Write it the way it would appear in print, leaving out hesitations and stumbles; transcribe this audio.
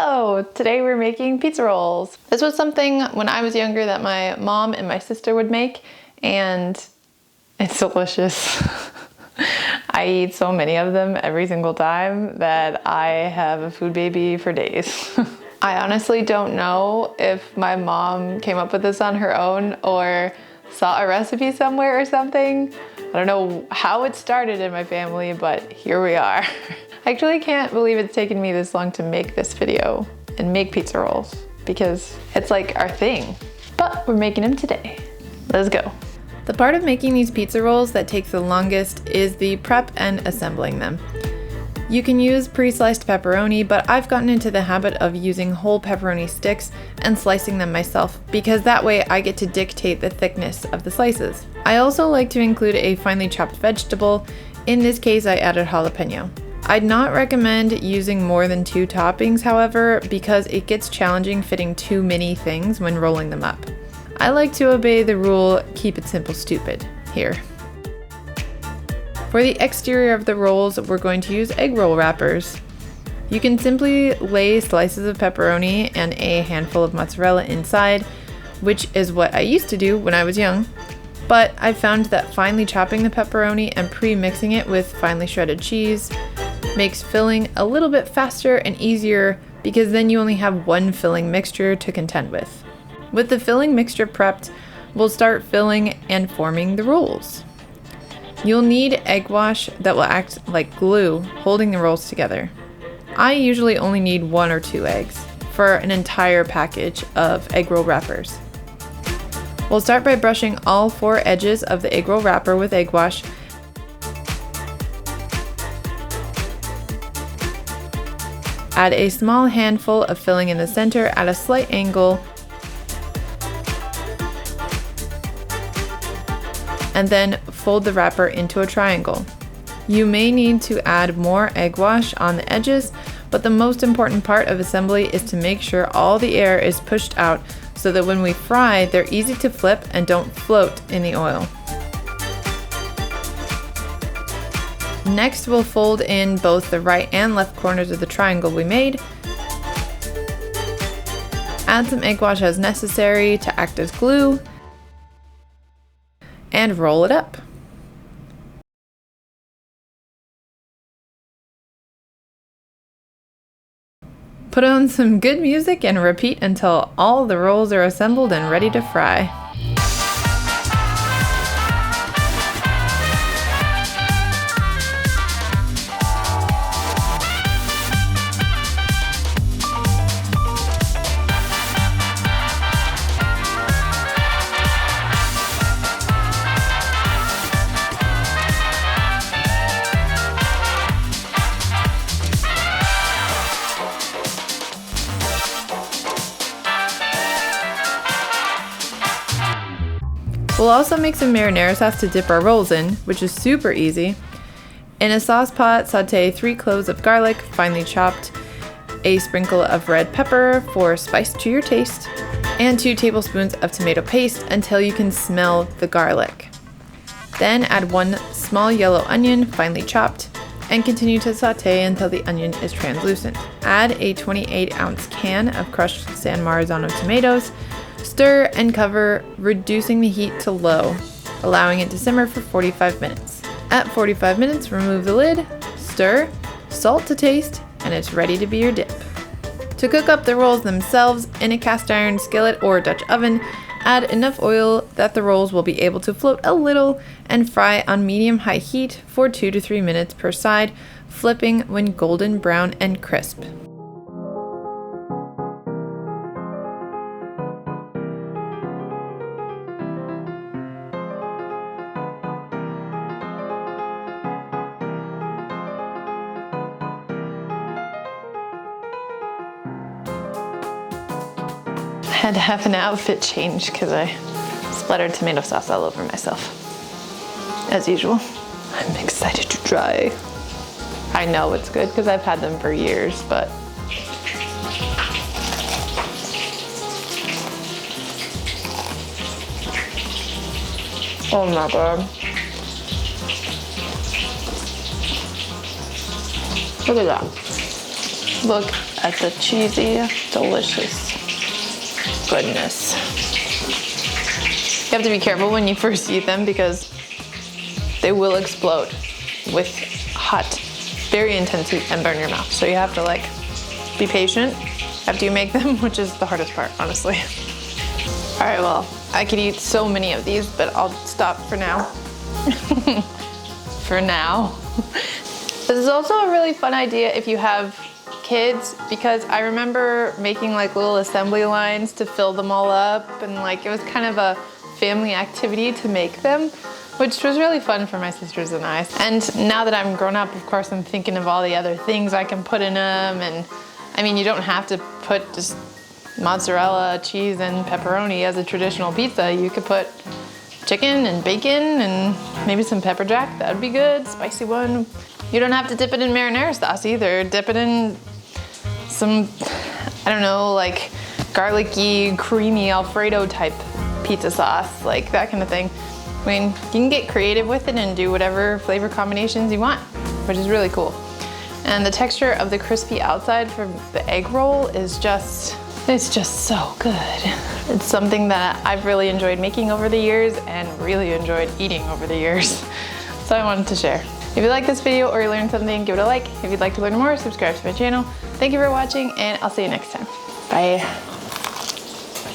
Hello! Today we're making pizza rolls. This was something when I was younger that my mom and my sister would make, and it's delicious. I eat so many of them every single time that I have a food baby for days. I honestly don't know if my mom came up with this on her own or saw a recipe somewhere or something. I don't know how it started in my family, but here we are. I actually can't believe it's taken me this long to make this video and make pizza rolls because it's like our thing. But we're making them today. Let's go. The part of making these pizza rolls that takes the longest is the prep and assembling them. You can use pre-sliced pepperoni, but I've gotten into the habit of using whole pepperoni sticks and slicing them myself because that way I get to dictate the thickness of the slices. I also like to include a finely chopped vegetable. In this case, I added jalapeno. I'd not recommend using more than 2 toppings, however, because it gets challenging fitting too many things when rolling them up. I like to obey the rule, keep it simple, stupid, here. For the exterior of the rolls, we're going to use egg roll wrappers. You can simply lay slices of pepperoni and a handful of mozzarella inside, which is what I used to do when I was young. But I found that finely chopping the pepperoni and pre-mixing it with finely shredded cheese makes filling a little bit faster and easier because then you only have one filling mixture to contend with. With the filling mixture prepped, we'll start filling and forming the rolls. You'll need egg wash that will act like glue, holding the rolls together. I usually only need 1 or 2 eggs for an entire package of egg roll wrappers. We'll start by brushing all 4 edges of the egg roll wrapper with egg wash. Add a small handful of filling in the center at a slight angle, and then fold the wrapper into a triangle. You may need to add more egg wash on the edges, but the most important part of assembly is to make sure all the air is pushed out so that when we fry, they're easy to flip and don't float in the oil. Next, we'll fold in both the right and left corners of the triangle we made. Add some egg wash as necessary to act as glue, and roll it up. Put on some good music and repeat until all the rolls are assembled and ready to fry. We'll also make some marinara sauce to dip our rolls in, which is super easy. In a sauce pot, saute 3 cloves of garlic, finely chopped, a sprinkle of red pepper for spice to your taste, and 2 tablespoons of tomato paste until you can smell the garlic. Then add 1 small yellow onion, finely chopped, and continue to saute until the onion is translucent. Add a 28-ounce can of crushed San Marzano tomatoes. Stir and cover, reducing the heat to low, allowing it to simmer for 45 minutes. At 45 minutes, remove the lid, stir, salt to taste, and it's ready to be your dip. To cook up the rolls themselves, in a cast iron skillet or Dutch oven, add enough oil that the rolls will be able to float a little and fry on medium-high heat for 2 to 3 minutes per side, flipping when golden brown and crisp. I had to have an outfit change because I splattered tomato sauce all over myself, as usual. I'm excited to try. I know it's good because I've had them for years, but oh my god. Look at that. Look at the cheesy, delicious goodness. You have to be careful when you first eat them because they will explode with hot, very intense heat and burn your mouth. So you have to like be patient after you make them, which is the hardest part, honestly. All right, well, I could eat so many of these, but I'll stop for now. For now. This is also a really fun idea if you have kids, because I remember making like little assembly lines to fill them all up, and like it was kind of a family activity to make them, which was really fun for my sisters and I. And now that I'm grown up, of course, I'm thinking of all the other things I can put in them. And I mean, you don't have to put just mozzarella, cheese, and pepperoni as a traditional pizza. You could put chicken and bacon and maybe some pepper jack. That would be good, spicy one. You don't have to dip it in marinara sauce either. Dip it in some, I don't know, like garlicky, creamy Alfredo type pizza sauce, like that kind of thing. I mean, you can get creative with it and do whatever flavor combinations you want, which is really cool. And the texture of the crispy outside from the egg roll is just, it's just so good. It's something that I've really enjoyed making over the years and really enjoyed eating over the years. So I wanted to share. If you like this video or you learned something, give it a like. If you'd like to learn more, subscribe to my channel. Thank you for watching, and I'll see you next time. Bye.